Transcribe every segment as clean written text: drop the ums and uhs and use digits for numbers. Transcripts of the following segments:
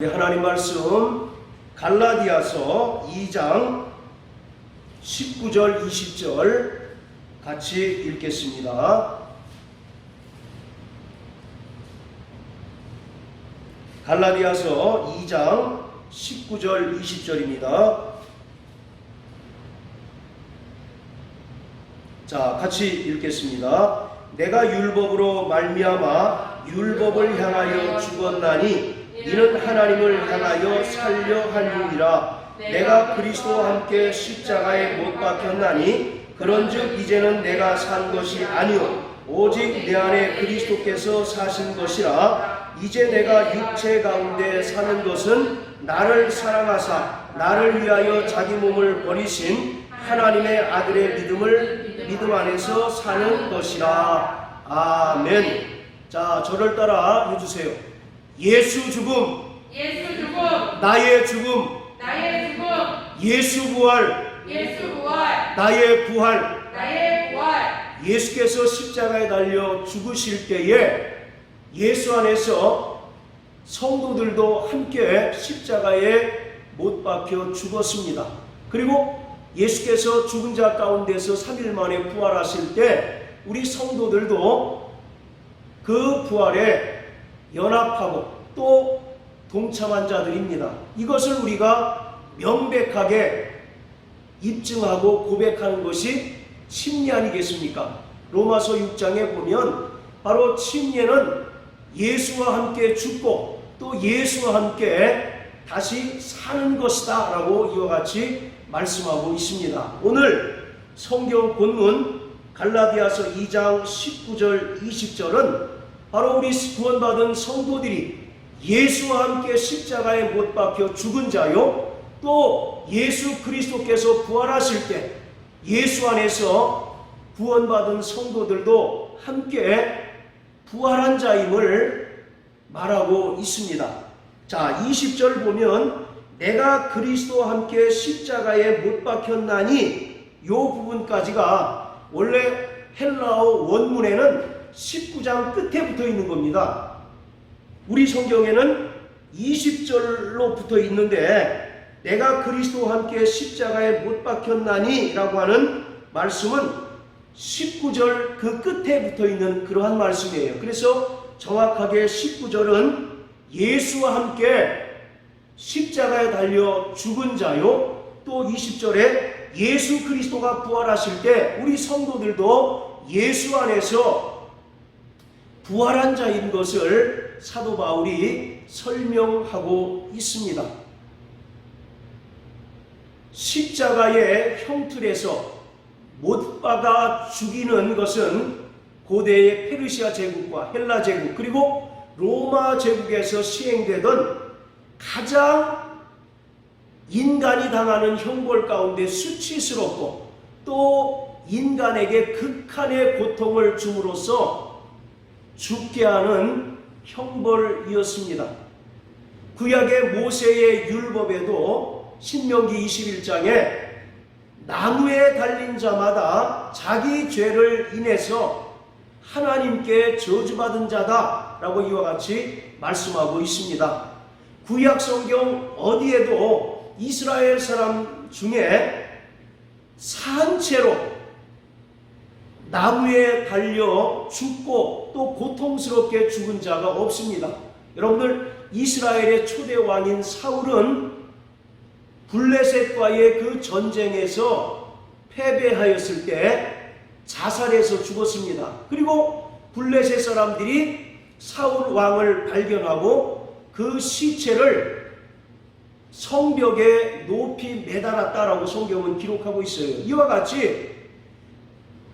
하나님 말씀 갈라디아서 2장 19절 20절 같이 읽겠습니다. 갈라디아서 2장 19절 20절입니다. 자, 같이 읽겠습니다. 내가 율법으로 말미암아 율법을 향하여 죽었나니 이는 하나님을 향하여 살려 함이니라. 내가 그리스도와 함께 십자가에 못 박혔나니 그런즉 이제는 내가 산 것이 아니요 오직 내 안에 그리스도께서 사신 것이라. 이제 내가 육체 가운데 사는 것은 나를 사랑하사 나를 위하여 자기 몸을 버리신 하나님의 아들의 믿음 안에서 사는 것이라. 아멘. 자, 저를 따라 해주세요. 예수 죽음, 나의 죽음, 예수 부활, 나의 부활. 예수께서 십자가에 달려 죽으실 때에 예수 안에서 성도들도 함께 십자가에 못 박혀 죽었습니다. 그리고 예수께서 죽은 자 가운데서 3일 만에 부활하실 때 우리 성도들도 그 부활에 연합하고 또 동참한 자들입니다. 이것을 우리가 명백하게 입증하고 고백하는 것이 침례 아니겠습니까? 로마서 6장에 보면 바로 침례는 예수와 함께 죽고 또 예수와 함께 다시 사는 것이다 라고 이와 같이 말씀하고 있습니다. 오늘 성경 본문 갈라디아서 2장 19절 20절은 바로 우리 구원받은 성도들이 예수와 함께 십자가에 못 박혀 죽은 자요 또 예수 그리스도께서 부활하실 때 예수 안에서 구원받은 성도들도 함께 부활한 자임을 말하고 있습니다. 자, 20절 보면 내가 그리스도와 함께 십자가에 못 박혔나니 이 부분까지가 원래 헬라어 원문에는 19장 끝에 붙어 있는 겁니다. 우리 성경에는 20절로 붙어 있는데 내가 그리스도와 함께 십자가에 못 박혔나니 라고 하는 말씀은 19절 그 끝에 붙어 있는 그러한 말씀이에요. 그래서 정확하게 19절은 예수와 함께 십자가에 달려 죽은 자요 또 20절에 예수 그리스도가 부활하실 때 우리 성도들도 예수 안에서 부활한 자인 것을 사도 바울이 설명하고 있습니다. 십자가의 형틀에서 못 박아 죽이는 것은 고대의 페르시아 제국과 헬라 제국 그리고 로마 제국에서 시행되던 가장 인간이 당하는 형벌 가운데 수치스럽고 또 인간에게 극한의 고통을 줌으로써 죽게 하는 형벌이었습니다. 구약의 모세의 율법에도 신명기 21장에 나무에 달린 자마다 자기 죄를 인해서 하나님께 저주받은 자다라고 이와 같이 말씀하고 있습니다. 구약 성경 어디에도 이스라엘 사람 중에 산채로 나무에 달려 죽고 또 고통스럽게 죽은 자가 없습니다. 여러분들 이스라엘의 초대 왕인 사울은 블레셋과의 그 전쟁에서 패배하였을 때 자살해서 죽었습니다. 그리고 블레셋 사람들이 사울 왕을 발견하고 그 시체를 성벽에 높이 매달았다라고 성경은 기록하고 있어요. 이와 같이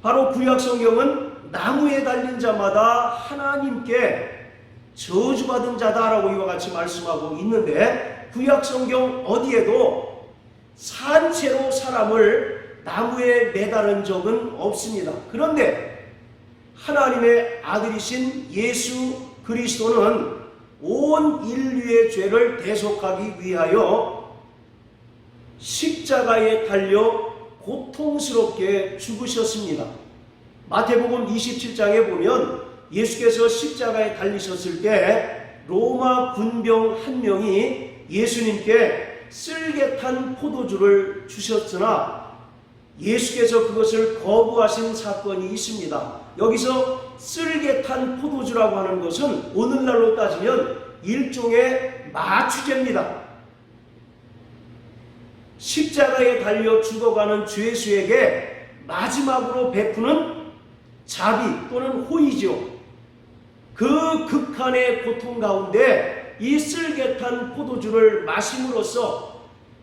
바로 구약 성경은 나무에 달린 자마다 하나님께 저주받은 자다라고 이와 같이 말씀하고 있는데 구약 성경 어디에도 산채로 사람을 나무에 매달은 적은 없습니다. 그런데 하나님의 아들이신 예수 그리스도는 온 인류의 죄를 대속하기 위하여 십자가에 달려 고통스럽게 죽으셨습니다. 마태복음 27장에 보면 예수께서 십자가에 달리셨을 때 로마 군병 한 명이 예수님께 쓸개탄 포도주를 주셨으나 예수께서 그것을 거부하신 사건이 있습니다. 여기서 쓸개탄 포도주라고 하는 것은 오늘날로 따지면 일종의 마취제입니다. 십자가에 달려 죽어가는 죄수에게 마지막으로 베푸는 자비 또는 호의죠. 그 극한의 고통 가운데 이 쓸개탄 포도주를 마심으로써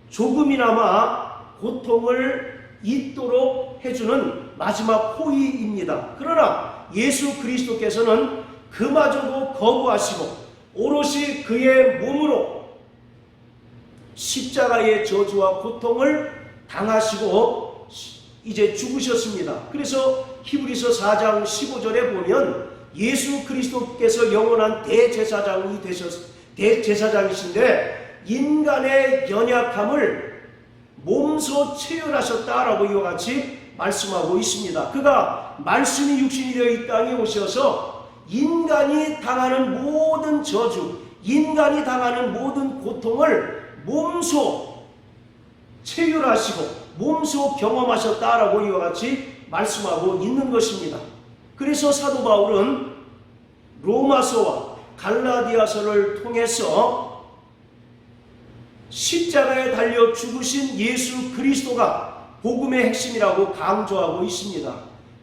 조금이나마 고통을 잊도록 해주는 마지막 호의입니다. 그러나 예수 그리스도께서는 그마저도 거부하시고 오롯이 그의 몸으로 십자가의 저주와 고통을 당하시고 이제 죽으셨습니다. 그래서 히브리서 4장 15절에 보면 예수 그리스도께서 영원한 대제사장이신데 인간의 연약함을 몸소 체휼하셨다라고 이와 같이 말씀하고 있습니다. 그가 말씀이 육신이 되어 이 땅에 오셔서 인간이 당하는 모든 저주, 인간이 당하는 모든 고통을 몸소 체휼하시고 몸소 경험하셨다라고 이와 같이 말씀하고 있는 것입니다. 그래서 사도 바울은 로마서와 갈라디아서를 통해서 십자가에 달려 죽으신 예수 그리스도가 복음의 핵심이라고 강조하고 있습니다.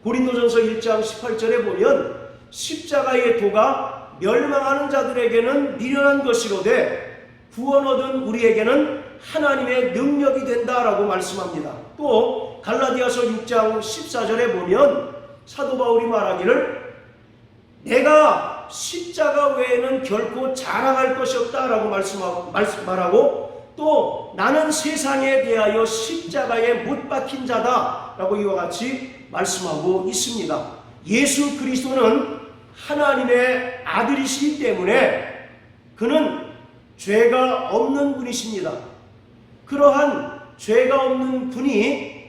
고린도전서 1장 18절에 보면 십자가의 도가 멸망하는 자들에게는 미련한 것이로되 구원 얻은 우리에게는 하나님의 능력이 된다라고 말씀합니다. 또 갈라디아서 6장 14절에 보면 사도 바울이 말하기를 내가 십자가 외에는 결코 자랑할 것이 없다라고 말하고 또 나는 세상에 대하여 십자가에 못 박힌 자다라고 이와 같이 말씀하고 있습니다. 예수 그리스도는 하나님의 아들이시기 때문에 그는 죄가 없는 분이십니다. 그러한 죄가 없는 분이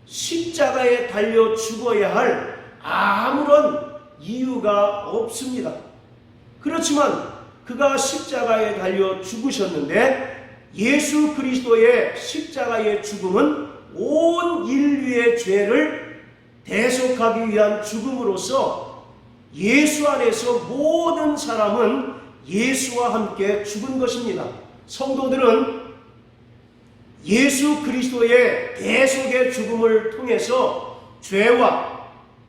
십자가에 달려 죽어야 할 아무런 이유가 없습니다. 그렇지만 그가 십자가에 달려 죽으셨는데 예수 그리스도의 십자가의 죽음은 온 인류의 죄를 대속하기 위한 죽음으로서 예수 안에서 모든 사람은 예수와 함께 죽은 것입니다. 성도들은 예수 그리스도의 대속의 죽음을 통해서 죄와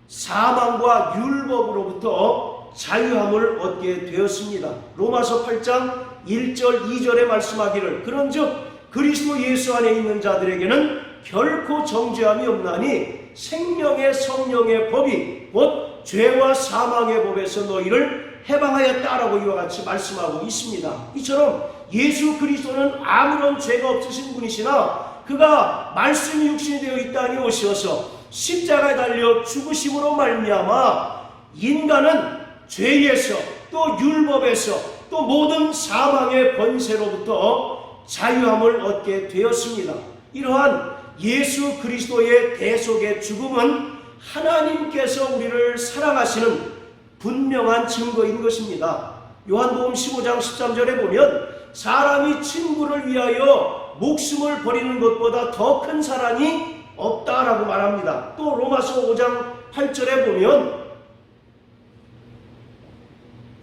사망과 율법으로부터 자유함을 얻게 되었습니다. 로마서 8장 1절 2절에 말씀하기를 그런즉 그리스도 예수 안에 있는 자들에게는 결코 정죄함이 없나니 생명의 성령의 법이 곧 죄와 사망의 법에서 너희를 해방하였다라고 이와 같이 말씀하고 있습니다. 이처럼 예수 그리스도는 아무런 죄가 없으신 분이시나 그가 말씀이 육신이 되어 이 땅에 오셔서 십자가에 달려 죽으심으로 말미암아 인간은 죄에서 또 율법에서 또 모든 사망의 권세로부터 자유함을 얻게 되었습니다. 이러한 예수 그리스도의 대속의 죽음은 하나님께서 우리를 사랑하시는 분명한 증거인 것입니다. 요한복음 15장 13절에 보면 사람이 친구를 위하여 목숨을 버리는 것보다 더 큰 사랑이 없다라고 말합니다. 또 로마서 5장 8절에 보면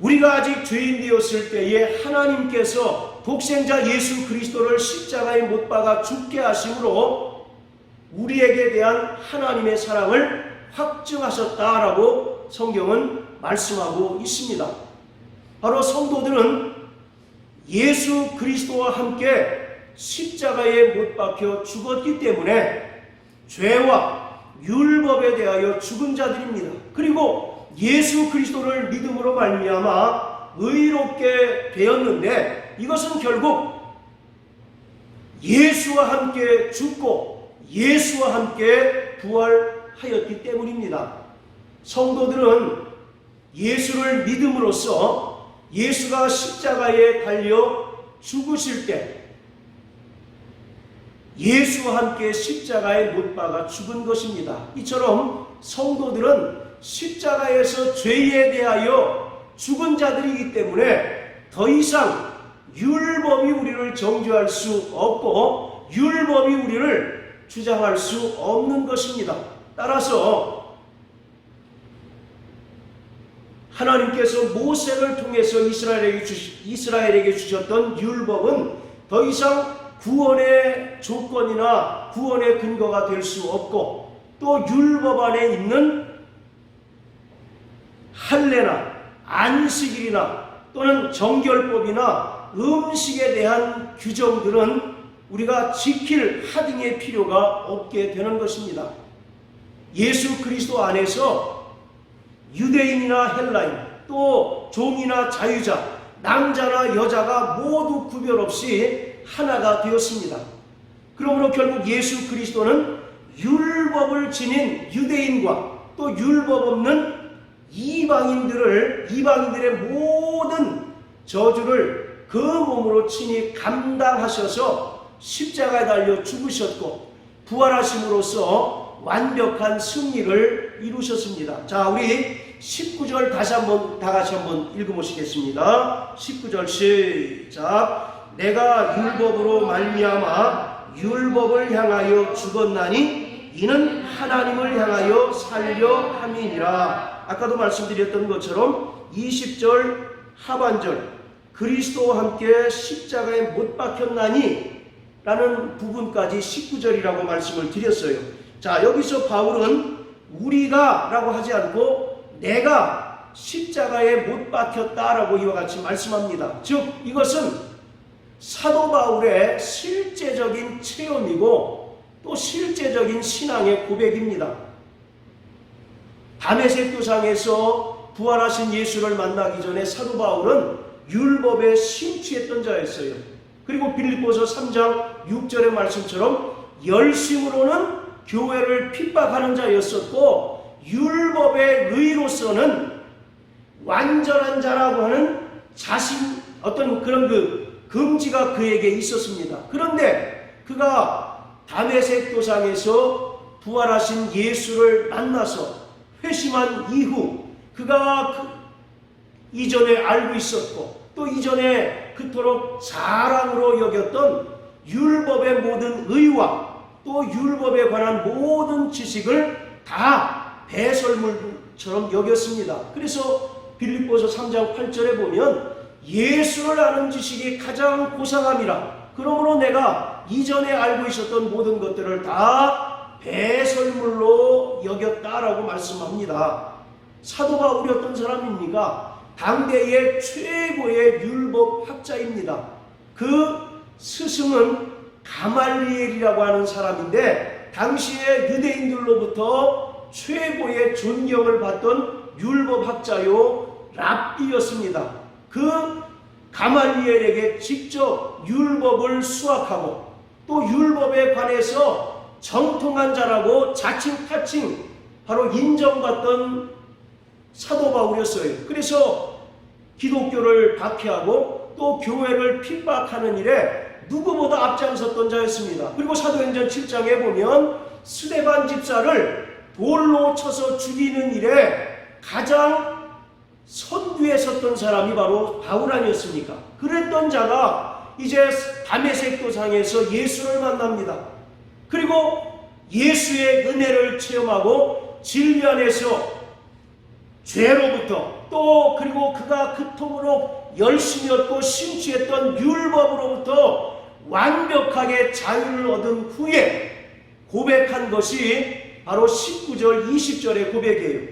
우리가 아직 죄인 되었을 때에 하나님께서 독생자 예수 그리스도를 십자가에 못 박아 죽게 하심으로 우리에게 대한 하나님의 사랑을 확증하셨다라고 성경은 말씀하고 있습니다. 바로 성도들은 예수 그리스도와 함께 십자가에 못 박혀 죽었기 때문에 죄와 율법에 대하여 죽은 자들입니다. 그리고 예수 그리스도를 믿음으로 말미암아 의롭게 되었는데 이것은 결국 예수와 함께 죽고 예수와 함께 부활하였기 때문입니다. 성도들은 예수를 믿음으로써 예수가 십자가에 달려 죽으실 때 예수와 함께 십자가에 못 박아 죽은 것입니다. 이처럼 성도들은 십자가에서 죄에 대하여 죽은 자들이기 때문에 더 이상 율법이 우리를 정죄할 수 없고 율법이 우리를 주장할 수 없는 것입니다. 따라서 하나님께서 모세를 통해서 이스라엘에게 주셨던 율법은 더 이상 구원의 조건이나 구원의 근거가 될 수 없고, 또 율법 안에 있는 할례나 안식일이나 또는 정결법이나 음식에 대한 규정들은 우리가 지킬 하등의 필요가 없게 되는 것입니다. 예수 그리스도 안에서 유대인이나 헬라인, 또 종이나 자유자, 남자나 여자가 모두 구별 없이 하나가 되었습니다. 그러므로 결국 예수 그리스도는 율법을 지닌 유대인과 또 율법 없는 이방인들의 모든 저주를 그 몸으로 친히 감당하셔서 십자가에 달려 죽으셨고 부활하심으로써 완벽한 승리를 이루셨습니다. 자, 우리 19절 다 같이 한번 읽어보시겠습니다. 19절 시작. 내가 율법으로 말미암아 율법을 향하여 죽었나니 이는 하나님을 향하여 살려 함이니라. 아까도 말씀드렸던 것처럼 20절 하반절 그리스도와 함께 십자가에 못 박혔나니 라는 부분까지 19절이라고 말씀을 드렸어요. 자, 여기서 바울은 우리가 라고 하지 않고 내가 십자가에 못 박혔다라고 이와 같이 말씀합니다. 즉 이것은 사도 바울의 실제적인 체험이고 또 실제적인 신앙의 고백입니다. 다메섹 도상에서 부활하신 예수를 만나기 전에 사도 바울은 율법에 심취했던 자였어요. 그리고 빌립보서 3장 6절의 말씀처럼 열심으로는 교회를 핍박하는 자였었고 율법의 의로서는 완전한 자라고 하는 어떤 그런 금지가 그에게 있었습니다. 그런데 그가 다메섹 도상에서 부활하신 예수를 만나서 회심한 이후 그가 이전에 알고 있었고 또 이전에 그토록 사랑으로 여겼던 율법의 모든 의와 또 율법에 관한 모든 지식을 다 배설물처럼 여겼습니다. 그래서 빌립보서 3장 8절에 보면 예수를 아는 지식이 가장 고상함이라. 그러므로 내가 이전에 알고 있었던 모든 것들을 다 배설물로 여겼다라고 말씀합니다. 사도 바울이 어떤 사람입니까? 당대의 최고의 율법 학자입니다. 그 스승은 가말리엘이라고 하는 사람인데 당시의 유대인들로부터 최고의 존경을 받던 율법 학자요 랍비였습니다. 그 가말리엘에게 직접 율법을 수학하고 또 율법에 관해서 정통한 자라고 자칭 타칭 바로 인정받던 사도 바울이었어요. 그래서 기독교를 박해하고 또 교회를 핍박하는 일에 누구보다 앞장섰던 자였습니다. 그리고 사도행전 7장에 보면 스데반 집사를 돌로 쳐서 죽이는 일에 가장 선두에 섰던 사람이 바로 바울 아니었습니까? 그랬던 자가 이제 다메섹 도상에서 예수를 만납니다. 그리고 예수의 은혜를 체험하고 진리 안에서 죄로부터 또 그리고 그가 그토록 열심히 얻고 심취했던 율법으로부터 완벽하게 자유를 얻은 후에 고백한 것이 바로 19절 20절의 고백이에요.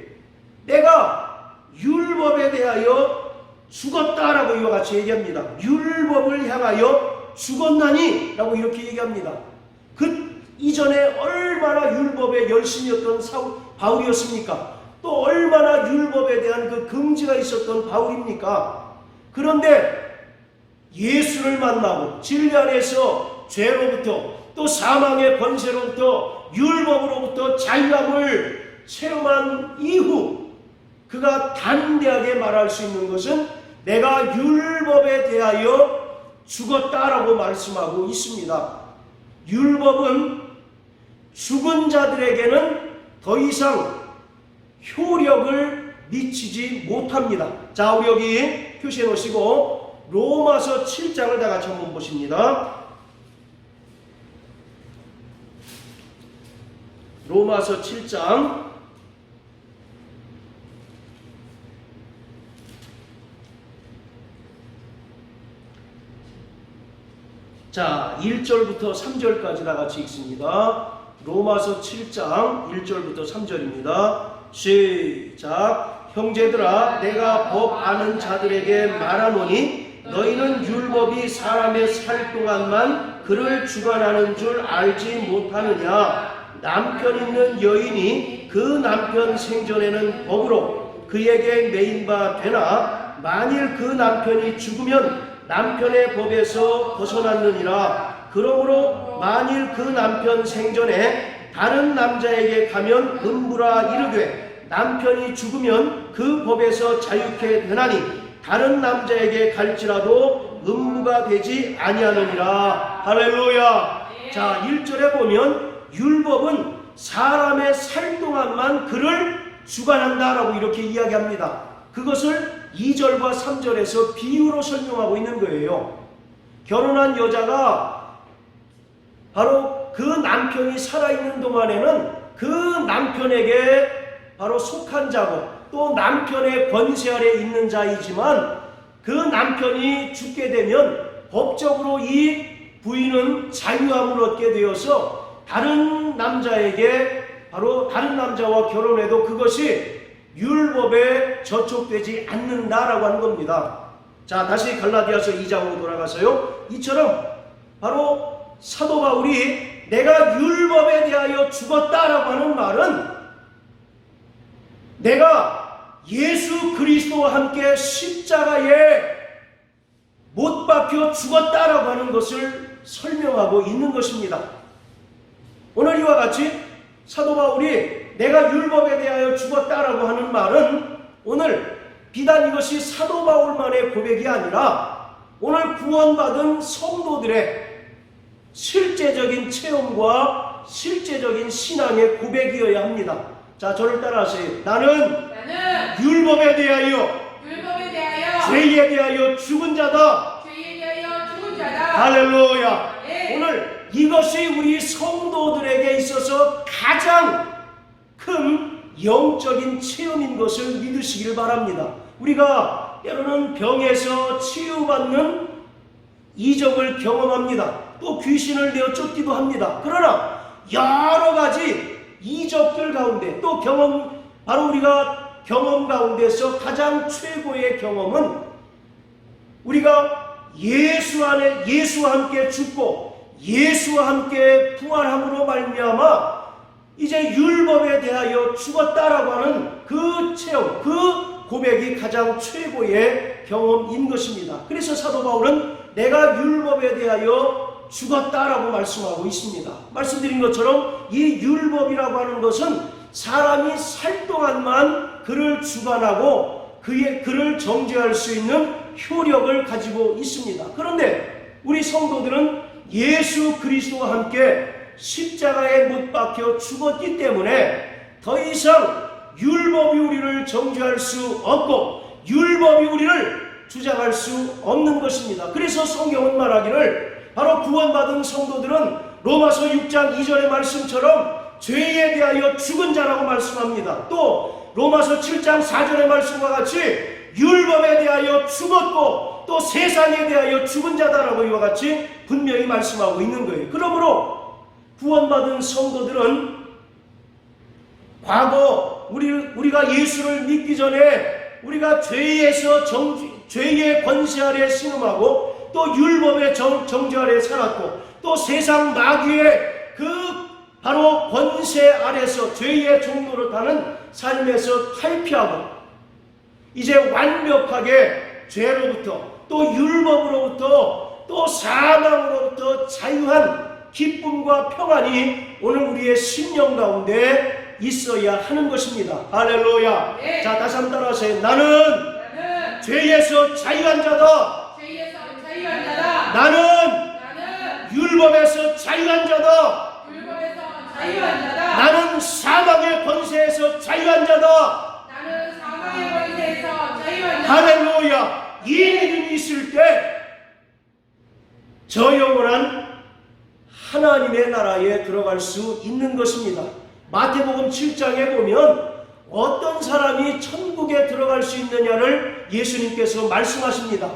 내가 율법에 대하여 죽었다라고 이와 같이 얘기합니다. 율법을 향하여 죽었나니 라고 이렇게 얘기합니다. 그 이전에 얼마나 율법에 열심이었던 바울이었습니까? 또 얼마나 율법에 대한 그 금지가 있었던 바울입니까? 그런데 예수를 만나고 진리 안에서 죄로부터 또 사망의 권세로부터 율법으로부터 자유함을 체험한 이후 그가 담대하게 말할 수 있는 것은 내가 율법에 대하여 죽었다라고 말씀하고 있습니다. 율법은 죽은 자들에게는 더 이상 효력을 미치지 못합니다. 자, 우리 여기 표시해 놓으시고 로마서 7장을 다 같이 한번 보십니다. 로마서 7장 자, 1절부터 3절까지 다 같이 읽습니다. 로마서 7장 1절부터 3절입니다. 시작. 형제들아, 내가 법 아는 자들에게 말하노니 너희는 율법이 사람의 살 동안만 그를 주관하는 줄 알지 못하느냐. 남편 있는 여인이 그 남편 생전에는 법으로 그에게 매인 바 되나 만일 그 남편이 죽으면 남편의 법에서 벗어났느니라. 그러므로 만일 그 남편 생전에 다른 남자에게 가면 음부라 이르되 남편이 죽으면 그 법에서 자유케 되나니 다른 남자에게 갈지라도 음부가 되지 아니하느니라. 할렐루야. 자, 1절에 보면 율법은 사람의 살 동안만 그를 주관한다라고 이렇게 이야기합니다. 그것을 2절과 3절에서 비유로 설명하고 있는 거예요. 결혼한 여자가 바로 그 남편이 살아있는 동안에는 그 남편에게 바로 속한 자고 또 남편의 권세 아래 있는 자이지만 그 남편이 죽게 되면 법적으로 이 부인은 자유함을 얻게 되어서 다른 남자에게 바로 다른 남자와 결혼해도 그것이 율법에 저촉되지 않는다라고 하는 겁니다. 자, 다시 갈라디아서 2장으로 돌아가서요. 이처럼 바로 사도 바울이 내가 율법에 대하여 죽었다라고 하는 말은 내가 예수 그리스도와 함께 십자가에 못 박혀 죽었다라고 하는 것을 설명하고 있는 것입니다. 오늘 이와 같이 사도 바울이 내가 율법에 대하여 죽었다라고 하는 말은 오늘 비단 이것이 사도 바울만의 고백이 아니라 오늘 구원받은 성도들의 실제적인 체험과 실제적인 신앙의 고백이어야 합니다. 자, 저를 따라하세요. 나는 율법에 대하여 죄에 대하여 죽은 자다. 할렐루야. 네. 오늘 이것이 우리 성도들에게 있어서 가장 큰 영적인 체험인 것을 믿으시길 바랍니다. 우리가 때로는 병에서 치유받는 이적을 경험합니다. 또 귀신을 내어 쫓기도 합니다. 그러나 여러 가지 이적들 가운데 또 경험, 바로 우리가 경험 가운데서 가장 최고의 경험은 우리가 예수와 함께 죽고 예수와 함께 부활함으로 말미암아 이제 율법에 대하여 죽었다라고 하는 그 체험, 그 고백이 가장 최고의 경험인 것입니다. 그래서 사도 바울은 내가 율법에 대하여 죽었다라고 말씀하고 있습니다. 말씀드린 것처럼 이 율법이라고 하는 것은 사람이 살 동안만 그를 주관하고 그를 정죄할 수 있는 효력을 가지고 있습니다. 그런데 우리 성도들은 예수 그리스도와 함께 십자가에 못 박혀 죽었기 때문에 더 이상 율법이 우리를 정죄할 수 없고 율법이 우리를 주장할 수 없는 것입니다. 그래서 성경은 말하기를 바로 구원받은 성도들은 로마서 6장 2절의 말씀처럼 죄에 대하여 죽은 자라고 말씀합니다. 또 로마서 7장 4절의 말씀과 같이 율법에 대하여 죽었고 또 세상에 대하여 죽은 자다라고 이와 같이 분명히 말씀하고 있는 거예요. 그러므로 구원받은 성도들은 과거 우리가 예수를 믿기 전에 우리가 죄의 권세 아래 신음하고 또 율법의 정죄 아래 살았고 또 세상 마귀의 그 바로 권세 아래서 죄의 종로를 타는 삶에서 탈피하고 이제 완벽하게 죄로부터 또 율법으로부터 또 사망으로부터 자유한 기쁨과 평안이 오늘 우리의 심령 가운데 있어야 하는 것입니다. 할렐루야. 네. 자, 다시 한번 따라하세요. 나는 죄에서 자유한 자다. 나는 율법에서 자유한 자다. 나는 사망의 권세에서 자유한 자다. 할렐루야. 이 믿음이 있을 때 저 영원한 하나님의 나라에 들어갈 수 있는 것입니다. 마태복음 7장에 보면 어떤 사람이 천국에 들어갈 수 있느냐를 예수님께서 말씀하십니다.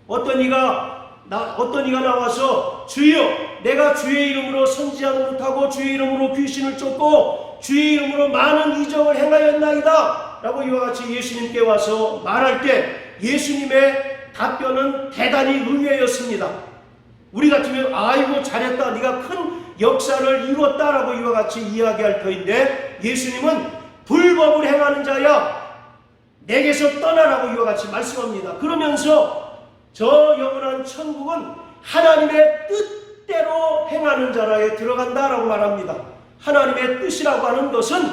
어떤 이가 나와서 주여, 내가 주의 이름으로 선지자 노릇하고 주의 이름으로 귀신을 쫓고 주의 이름으로 많은 이적을 행하였나이다 라고 이와 같이 예수님께 와서 말할 때 예수님의 답변은 대단히 의외였습니다. 우리 같으면 아이고 잘했다, 네가 큰 역사를 이뤘다라고 이와 같이 이야기할 터인데 예수님은 불법을 행하는 자야, 내게서 떠나라고 이와 같이 말씀합니다. 그러면서 저 영원한 천국은 하나님의 뜻대로 행하는 자라에 들어간다라고 말합니다. 하나님의 뜻이라고 하는 것은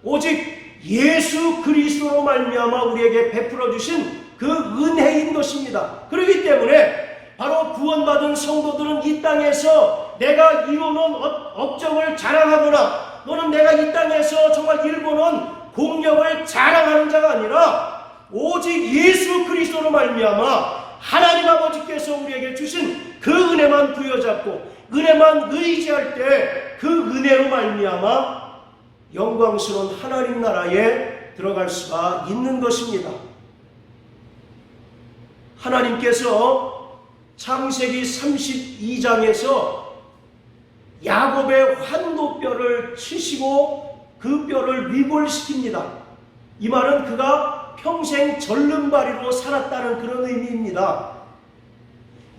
오직 예수 그리스도로 말미암아 우리에게 베풀어 주신 그 은혜인 것입니다. 그렇기 때문에 바로 구원받은 성도들은 이 땅에서 내가 이루는 업적을 자랑하거나 또는 내가 이 땅에서 정말 일궈놓은 공력을 자랑하는 자가 아니라 오직 예수 그리스도로 말미암아 하나님 아버지께서 우리에게 주신 그 은혜만 부여잡고 은혜만 의지할 때 그 은혜로 말미암아 영광스러운 하나님 나라에 들어갈 수가 있는 것입니다. 하나님께서 창세기 32장에서 야곱의 환도뼈를 치시고 그 뼈를 위골시킵니다. 이 말은 그가 평생 절름발이로 살았다는 그런 의미입니다.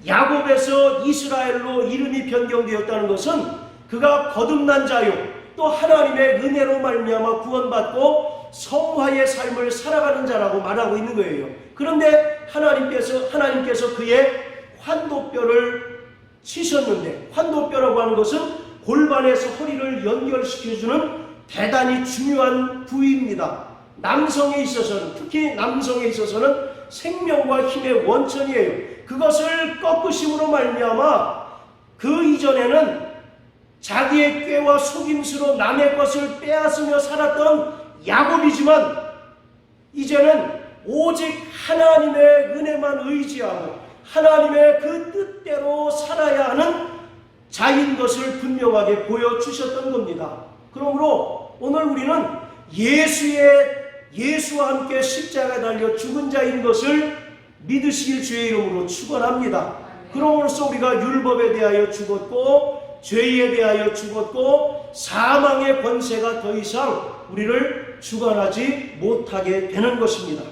야곱에서 이스라엘로 이름이 변경되었다는 것은 그가 거듭난 자요 또 하나님의 은혜로 말미암아 구원받고 성화의 삶을 살아가는 자라고 말하고 있는 거예요. 그런데 하나님께서 그의 환도뼈를 치셨는데, 환도뼈라고 하는 것은 골반에서 허리를 연결시켜주는 대단히 중요한 부위입니다. 남성에 있어서는, 특히 남성에 있어서는 생명과 힘의 원천이에요. 그것을 꺾으심으로 말미암아 그 이전에는 자기의 꾀와 속임수로 남의 것을 빼앗으며 살았던 야곱이지만 이제는 오직 하나님의 은혜만 의지하고 하나님의 그 뜻대로 살아야 하는 자인 것을 분명하게 보여주셨던 겁니다. 그러므로 오늘 우리는 예수와 함께 십자가에 달려 죽은 자인 것을 믿으시길 주의 이름으로 축원합니다. 그러므로써 우리가 율법에 대하여 죽었고 죄에 대하여 죽었고 사망의 권세가 더 이상 우리를 주관하지 못하게 되는 것입니다.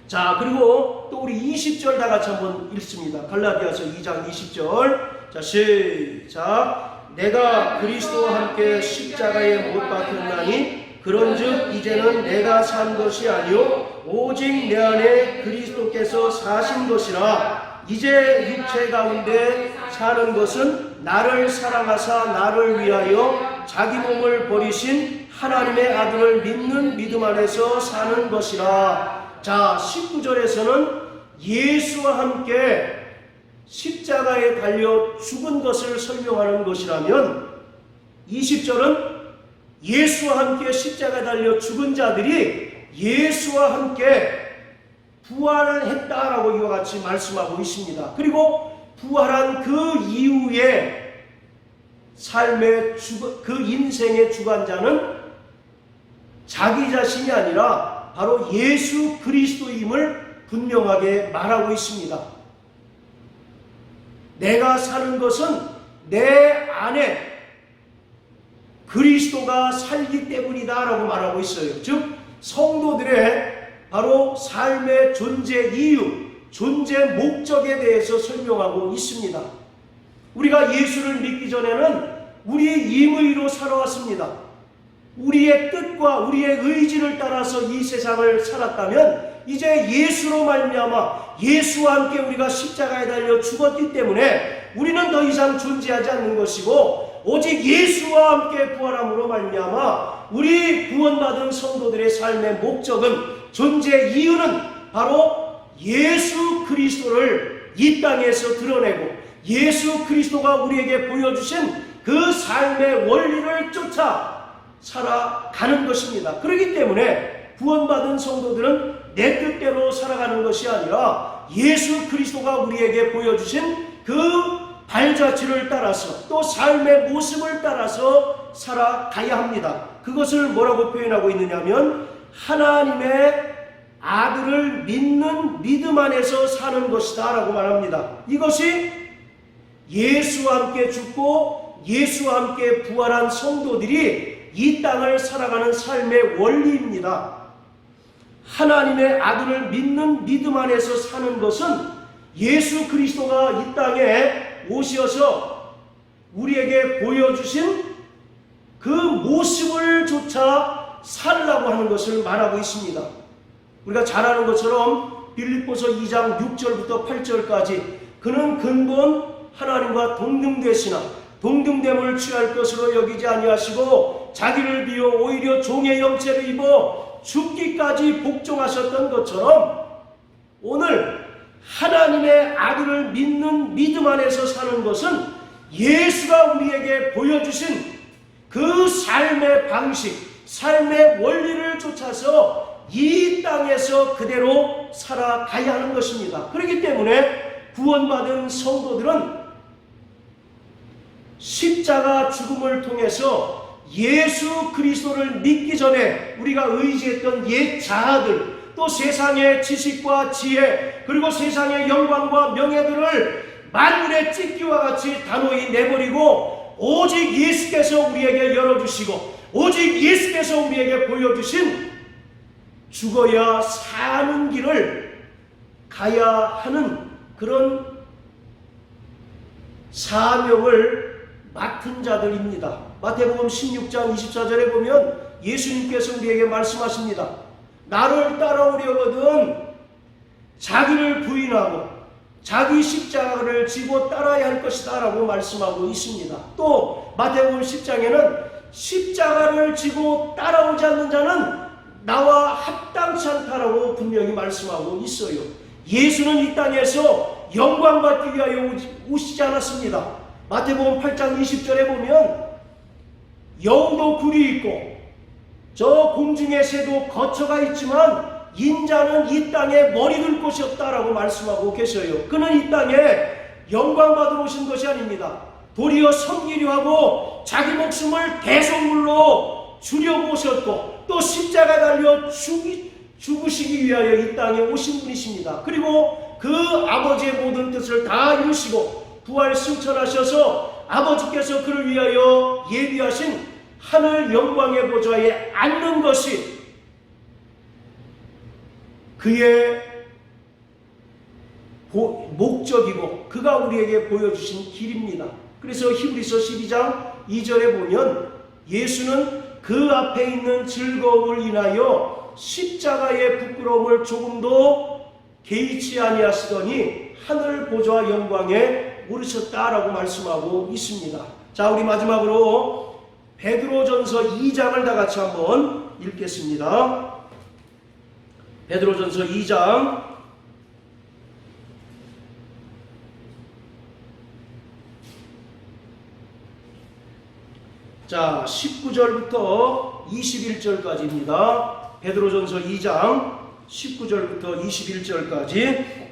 자, 그리고 또 우리 20절 다 같이 한번 읽습니다. 갈라디아서 2장 20절. 자, 시작. 내가 그리스도와 함께 십자가에 못 박혔나니 그런즉 이제는 내가 산 것이 아니요 오직 내 안에 그리스도께서 사신 것이라. 이제 육체 가운데 사는 것은 나를 사랑하사 나를 위하여 자기 몸을 버리신 하나님의 아들을 믿는 믿음 안에서 사는 것이라. 자, 19절에서는 예수와 함께 십자가에 달려 죽은 것을 설명하는 것이라면 20절은 예수와 함께 십자가에 달려 죽은 자들이 예수와 함께 부활을 했다라고 이와 같이 말씀하고 있습니다. 그리고 부활한 그 이후에 그 인생의 주관자는 자기 자신이 아니라 바로 예수 그리스도임을 분명하게 말하고 있습니다. 내가 사는 것은 내 안에 그리스도가 살기 때문이다 라고 말하고 있어요. 즉 성도들의 바로 삶의 존재 이유, 존재 목적에 대해서 설명하고 있습니다. 우리가 예수를 믿기 전에는 우리의 임의로 살아왔습니다. 우리의 뜻과 우리의 의지를 따라서 이 세상을 살았다면 이제 예수로 말미암아 예수와 함께 우리가 십자가에 달려 죽었기 때문에 우리는 더 이상 존재하지 않는 것이고 오직 예수와 함께 부활함으로 말미암아 우리 구원받은 성도들의 삶의 목적은 존재 이유는 바로 예수 그리스도를 이 땅에서 드러내고 예수 그리스도가 우리에게 보여주신 그 삶의 원리를 쫓아 살아가는 것입니다. 그렇기 때문에 구원받은 성도들은 내 뜻대로 살아가는 것이 아니라 예수 그리스도가 우리에게 보여주신 그 발자취를 따라서 또 삶의 모습을 따라서 살아가야 합니다. 그것을 뭐라고 표현하고 있느냐면 하나님의 아들을 믿는 믿음 안에서 사는 것이다 라고 말합니다. 이것이 예수와 함께 죽고 예수와 함께 부활한 성도들이 이 땅을 살아가는 삶의 원리입니다. 하나님의 아들을 믿는 믿음 안에서 사는 것은 예수 그리스도가 이 땅에 오셔서 우리에게 보여주신 그 모습을 조차 살라고 하는 것을 말하고 있습니다. 우리가 잘 아는 것처럼 빌립보서 2장 6절부터 8절까지 그는 근본 하나님과 동등되시나 동등됨을 취할 것으로 여기지 아니하시고 자기를 비워 오히려 종의 형체를 입어 죽기까지 복종하셨던 것처럼 오늘 하나님의 아들을 믿는 믿음 안에서 사는 것은 예수가 우리에게 보여주신 그 삶의 방식, 삶의 원리를 쫓아서 이 땅에서 그대로 살아가야 하는 것입니다. 그렇기 때문에 구원받은 성도들은 십자가 죽음을 통해서 예수 그리스도를 믿기 전에 우리가 의지했던 옛 자아들, 또 세상의 지식과 지혜, 그리고 세상의 영광과 명예들을 만물의 찢기와 같이 단호히 내버리고 오직 예수께서 우리에게 열어주시고 오직 예수께서 우리에게 보여주신 죽어야 사는 길을 가야 하는 그런 사명을 맡은 자들입니다. 마태복음 16장 24절에 보면 예수님께서 우리에게 말씀하십니다. 나를 따라오려거든 자기를 부인하고 자기 십자가를 지고 따라야 할 것이다 라고 말씀하고 있습니다. 또 마태복음 10장에는 십자가를 지고 따라오지 않는 자는 나와 합당치 않다라고 분명히 말씀하고 있어요. 예수는 이 땅에서 영광받기 위하여 오시지 않았습니다. 마태복음 8장 20절에 보면 여우도 굴이 있고 저 공중의 새도 거처가 있지만 인자는 이 땅에 머리 둘 곳이 없다라고 말씀하고 계셔요. 그는 이 땅에 영광받으러 오신 것이 아닙니다. 도리어 섬기려 하고 자기 목숨을 대속물로 주려고 오셨고 또 십자가 달려 죽으시기 위하여 이 땅에 오신 분이십니다. 그리고 그 아버지의 모든 뜻을 다 이루시고 부활 승천하셔서 아버지께서 그를 위하여 예비하신 하늘 영광의 보좌에 앉는 것이 그의 목적이고 그가 우리에게 보여주신 길입니다. 그래서 히브리서 12장 2절에 보면 예수는 그 앞에 있는 즐거움을 인하여 십자가의 부끄러움을 조금도 개의치 아니하시더니 하늘 보좌 영광에 오르셨다라고 말씀하고 있습니다. 자, 우리 마지막으로 베드로전서 2장을 다 같이 한번 읽겠습니다. 베드로전서 2장 자 19절부터 21절까지입니다. 베드로전서 2장 19절부터 21절까지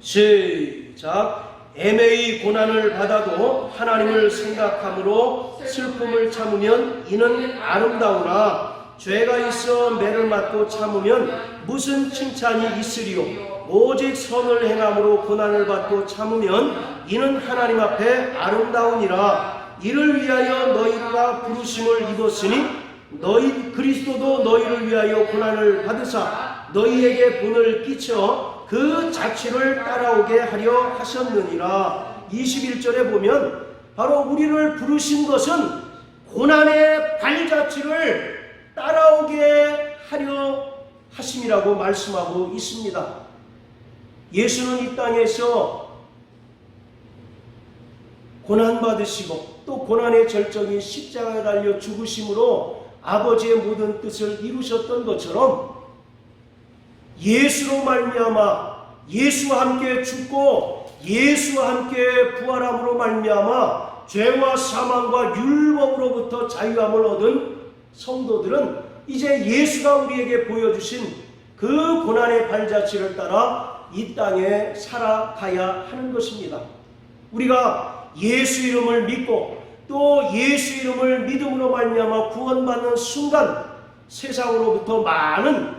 시작. 애매히 고난을 받아도 하나님을 생각함으로 슬픔을 참으면 이는 아름다우나 죄가 있어 매를 맞고 참으면 무슨 칭찬이 있으리요. 오직 선을 행함으로 고난을 받고 참으면 이는 하나님 앞에 아름다우니라. 이를 위하여 너희가 부르심을 입었으니 너희 그리스도도 너희를 위하여 고난을 받으사 너희에게 본을 끼쳐 그 자취를 따라오게 하려 하셨느니라. 21절에 보면 바로 우리를 부르신 것은 고난의 발자취를 따라오게 하려 하심이라고 말씀하고 있습니다. 예수는 이 땅에서 고난받으시고 또 고난의 절정인 십자가에 달려 죽으심으로 아버지의 모든 뜻을 이루셨던 것처럼 예수로 말미암아 예수와 함께 죽고 예수와 함께 부활함으로 말미암아 죄와 사망과 율법으로부터 자유함을 얻은 성도들은 이제 예수가 우리에게 보여주신 그 고난의 발자취를 따라 이 땅에 살아가야 하는 것입니다. 우리가 예수 이름을 믿고 또 예수 이름을 믿음으로 말미암아 구원받는 순간 세상으로부터 많은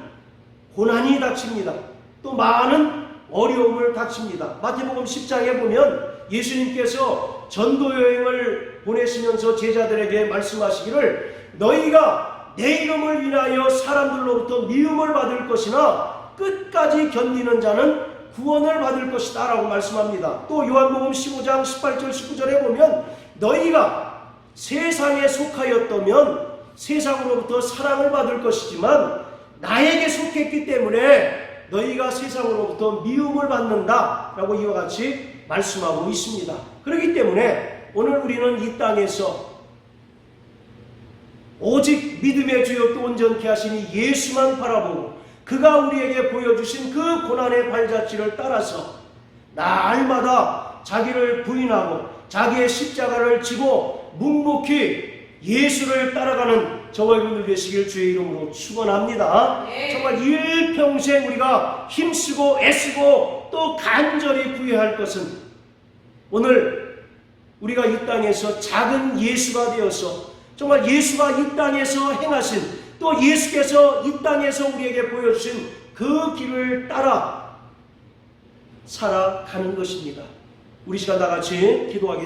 고난이 닥칩니다. 또 많은 어려움을 닥칩니다. 마태복음 10장에 보면 예수님께서 전도여행을 보내시면서 제자들에게 말씀하시기를 너희가 내 이름을 인하여 사람들로부터 미움을 받을 것이나 끝까지 견디는 자는 구원을 받을 것이다 라고 말씀합니다. 또 요한복음 15장 18절 19절에 보면 너희가 세상에 속하였다면 세상으로부터 사랑을 받을 것이지만 나에게 속했기 때문에 너희가 세상으로부터 미움을 받는다 라고 이와 같이 말씀하고 있습니다. 그렇기 때문에 오늘 우리는 이 땅에서 오직 믿음의 주여 또 온전케 하시니 예수만 바라보고 그가 우리에게 보여주신 그 고난의 발자취를 따라서 날마다 자기를 부인하고 자기의 십자가를 지고 묵묵히 예수를 따라가는 저와 여러분들 되시길 주의 이름으로 축원합니다. 정말 일평생 우리가 힘쓰고 애쓰고 또 간절히 구해야 할 것은 오늘 우리가 이 땅에서 작은 예수가 되어서 정말 예수가 이 땅에서 행하신 또 예수께서 이 땅에서 우리에게 보여주신 그 길을 따라 살아가는 것입니다. 우리 시간 다 같이 기도하겠습니다.